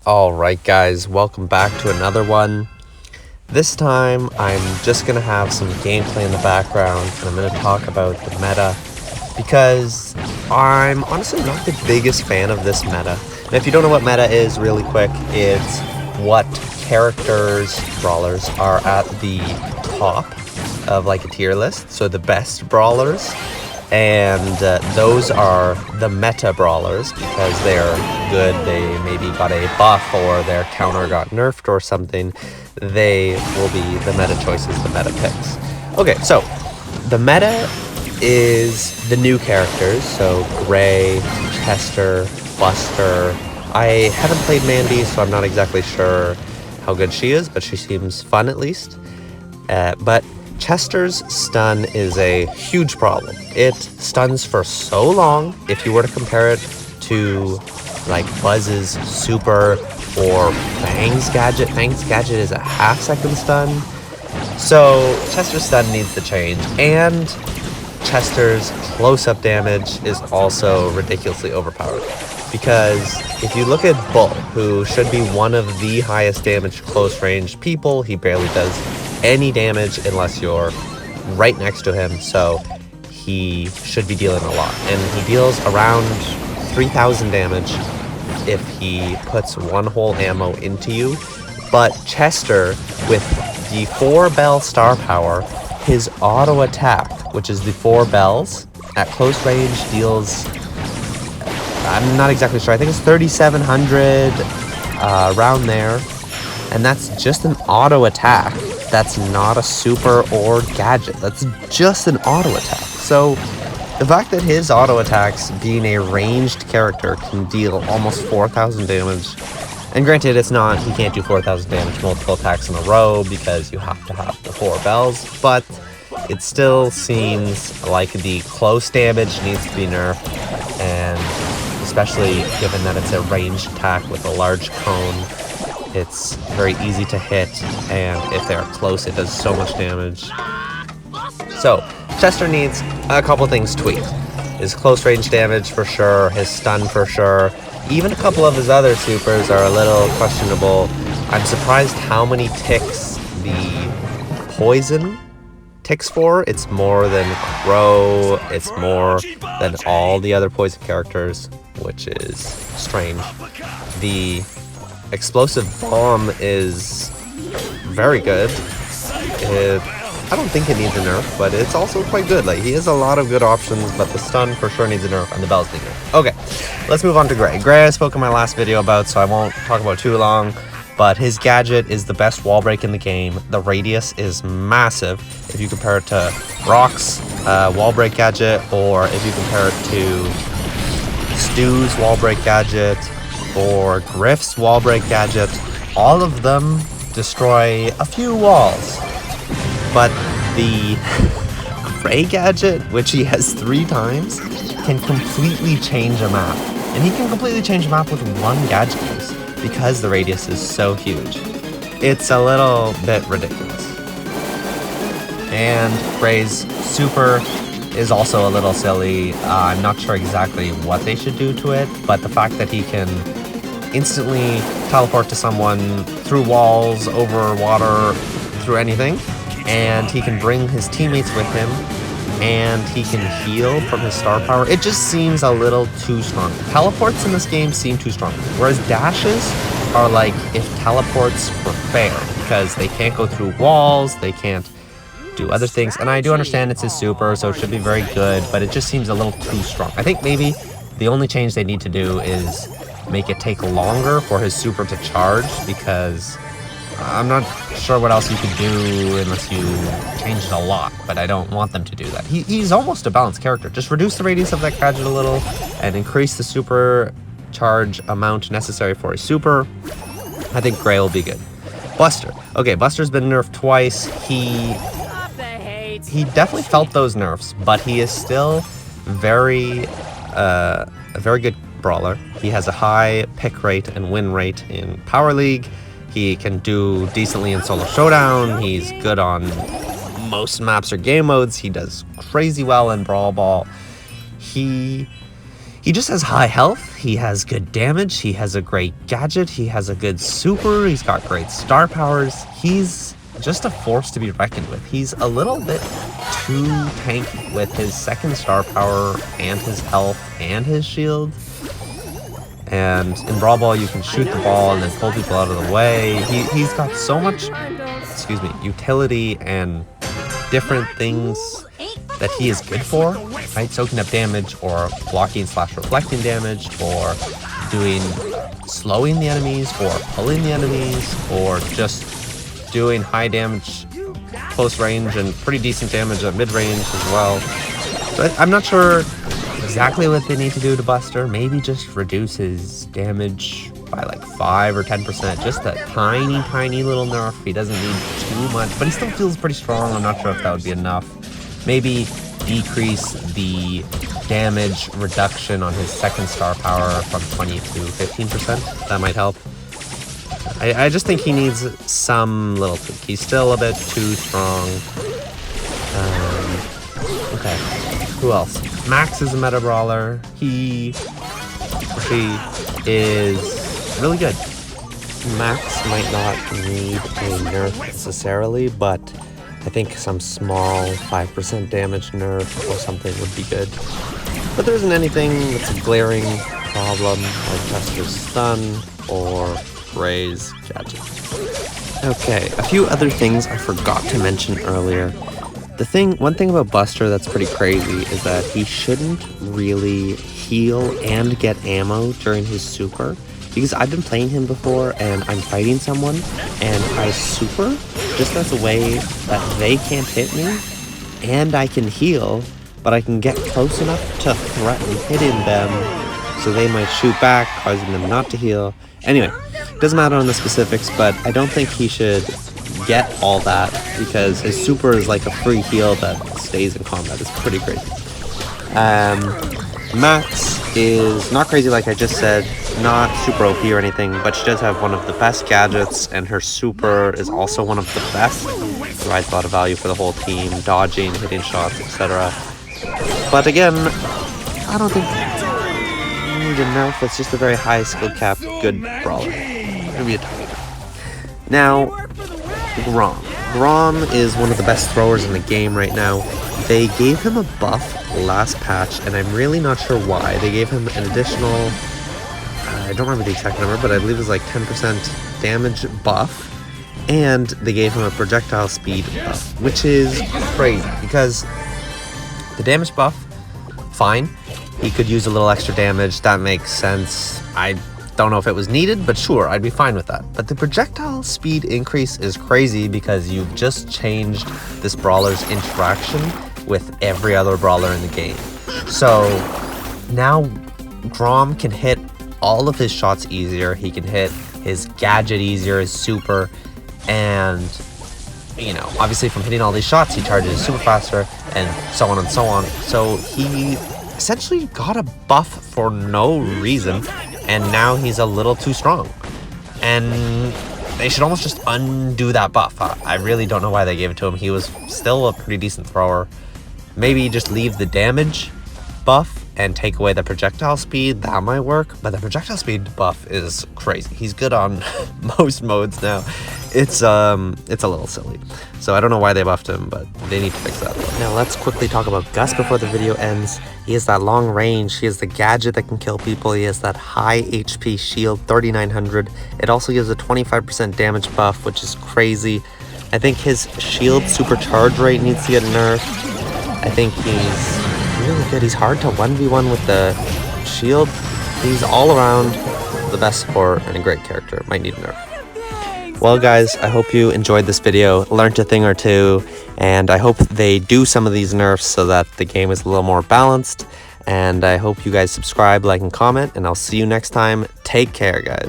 Alright guys, welcome back to another one. This time I'm just going to have some gameplay in the background and I'm going to talk about the meta because I'm honestly not the biggest fan of this meta. And if you don't know what meta is, really quick, it's what characters, brawlers, are at the top of like a tier list. So the best brawlers. And those are the meta brawlers because they're good. They maybe got a buff or their counter got nerfed or something. They will be the meta choices, the meta picks. Okay, so the meta is the new characters. So Gray, Chester, Buster. I haven't played Mandy, so I'm not exactly sure how good she is, but she seems fun at least. But Chester's stun is a huge problem. It stuns for so long. If you were to compare it to like Buzz's super or Fang's gadget is a half-second stun. So Chester's stun needs to change, and Chester's close-up damage is also ridiculously overpowered. Because if you look at Bull, who should be one of the highest damage close-range people, he barely does any damage unless you're right next to him, so he should be dealing a lot. And he deals around 3,000 damage if he puts one whole ammo into you. But Chester, with the 4-bell star power, his auto attack, which is the 4 bells, at close range deals, I'm not exactly sure, I think it's 3,700, around there. And that's just an auto attack. That's not a super or gadget. That's just an auto attack. So the fact that his auto attacks, being a ranged character, can deal almost 4,000 damage. And granted, it's not, he can't do 4,000 damage multiple attacks in a row because you have to have the 4 bells. But it still seems like the close damage needs to be nerfed. And especially given that it's a ranged attack with a large cone, it's very easy to hit, and if they're close, it does so much damage. So, Chester needs a couple things tweaked. His close range damage for sure, his stun for sure. Even a couple of his other supers are a little questionable. I'm surprised how many ticks the poison ticks for. It's more than Crow, it's more than all the other poison characters, which is strange. The explosive bomb is very good. I don't think it needs a nerf, but it's also quite good. Like, he has a lot of good options, but the stun for sure needs a nerf, and the bells need a nerf. Okay, let's move on to Gray. Gray I spoke in my last video about, so I won't talk about too long, but his gadget is the best wall break in the game. The radius is massive if you compare it to Brock's wall break gadget, or if you compare it to Stu's wall break gadget, or Griff's wall break gadget. All of them destroy a few walls. But the Gray gadget, which he has 3 times, can completely change a map. And he can completely change a map with one gadget use, because the radius is so huge. It's a little bit ridiculous. And Gray's super is also a little silly. I'm not sure exactly what they should do to it, but the fact that he can instantly teleport to someone through walls, over water, through anything, and he can bring his teammates with him, and he can heal from his star power. It just seems a little too strong. Teleports in this game seem too strong, whereas dashes are like if teleports were fair, because they can't go through walls, they can't do other things. And I do understand it's his super, so it should be very good, but it just seems a little too strong. I think maybe the only change they need to do is make it take longer for his super to charge, because I'm not sure what else you could do unless you change it a lot, but I don't want them to do that. He's almost a balanced character. Just reduce the radius of that gadget a little and increase the super charge amount necessary for a super. I think Gray will be good. Buster. Okay, Buster's been nerfed twice. He definitely felt those nerfs, but he is still a very good brawler. He has a high pick rate and win rate in Power League. He can do decently in Solo Showdown. He's good on most maps or game modes. He does crazy well in Brawl Ball. He He just has high health, he has good damage, he has a great gadget, he has a good super, he's got great star powers. He's just a force to be reckoned with. He's a little bit too tanky with his second star power and his health and his shield. And in Brawl Ball, you can shoot the ball and then pull people out of the way. He's got so much, utility and different things that he is good for, right? Soaking up damage or blocking / reflecting damage or doing slowing the enemies or pulling the enemies or just doing high damage close range and pretty decent damage at mid-range as well. So I'm not sure exactly what they need to do to Buster. Maybe just reduce his damage by like 5 or 10%. Just a tiny little nerf. He doesn't need too much, but he still feels pretty strong. I'm not sure if that would be enough. Maybe decrease the damage reduction on his second star power from 20 to 15%. That might help. I just think he needs some little tweak. He's still a bit too strong. Okay, who else? Max is a meta brawler. He is really good. Max might not need a nerf necessarily, but I think some small 5% damage nerf or something would be good. But there isn't anything that's a glaring problem like Chester's stun or Ray's gadget. Okay, a few other things I forgot to mention earlier. One thing about Buster that's pretty crazy is that he shouldn't really heal and get ammo during his super. Because I've been playing him before and I'm fighting someone and I super just as a way that they can't hit me and I can heal, but I can get close enough to threaten hitting them so they might shoot back, causing them not to heal. Anyway, doesn't matter on the specifics, but I don't think he should get all that because his super is like a free heal that stays in combat. It's pretty crazy. Max is not crazy like I just said, not super OP or anything, but she does have one of the best gadgets and her super is also one of the best. Provides a lot of value for the whole team, dodging, hitting shots, etc. But again, I don't think you need a nerf. It's just a very high skill cap, good brawler. Maybe a top. Now, Grom. Grom is one of the best throwers in the game right now. They gave him a buff last patch, and I'm really not sure why. They gave him an additional, I don't remember the exact number, but I believe it was like 10% damage buff, and they gave him a projectile speed buff, which is crazy, because the damage buff, fine. He could use a little extra damage, that makes sense. I don't know if it was needed, but sure, I'd be fine with that. But the projectile speed increase is crazy because you've just changed this brawler's interaction with every other brawler in the game. So now Grom can hit all of his shots easier, he can hit his gadget easier, his super, and you know, obviously from hitting all these shots he charges his super faster and so on and so on. So he essentially got a buff for no reason, and now he's a little too strong. And they should almost just undo that buff. I really don't know why they gave it to him. He was still a pretty decent thrower. Maybe just leave the damage buff and take away the projectile speed. That might work, but the projectile speed buff is crazy. He's good on most modes now. It's a little silly. So I don't know why they buffed him, but they need to fix that. Now let's quickly talk about Gus before the video ends. He has that long range, he has the gadget that can kill people, he has that high HP shield, 3900. It also gives a 25% damage buff, which is crazy. I think his shield supercharge rate needs to get nerfed. I think he's really good. He's hard to 1v1 with the shield. He's all around the best support and a great character. Might need a nerf. Well guys, I hope you enjoyed this video, learned a thing or two, and I hope they do some of these nerfs so that the game is a little more balanced. And I hope you guys subscribe, like, and comment, and I'll see you next time. Take care, guys.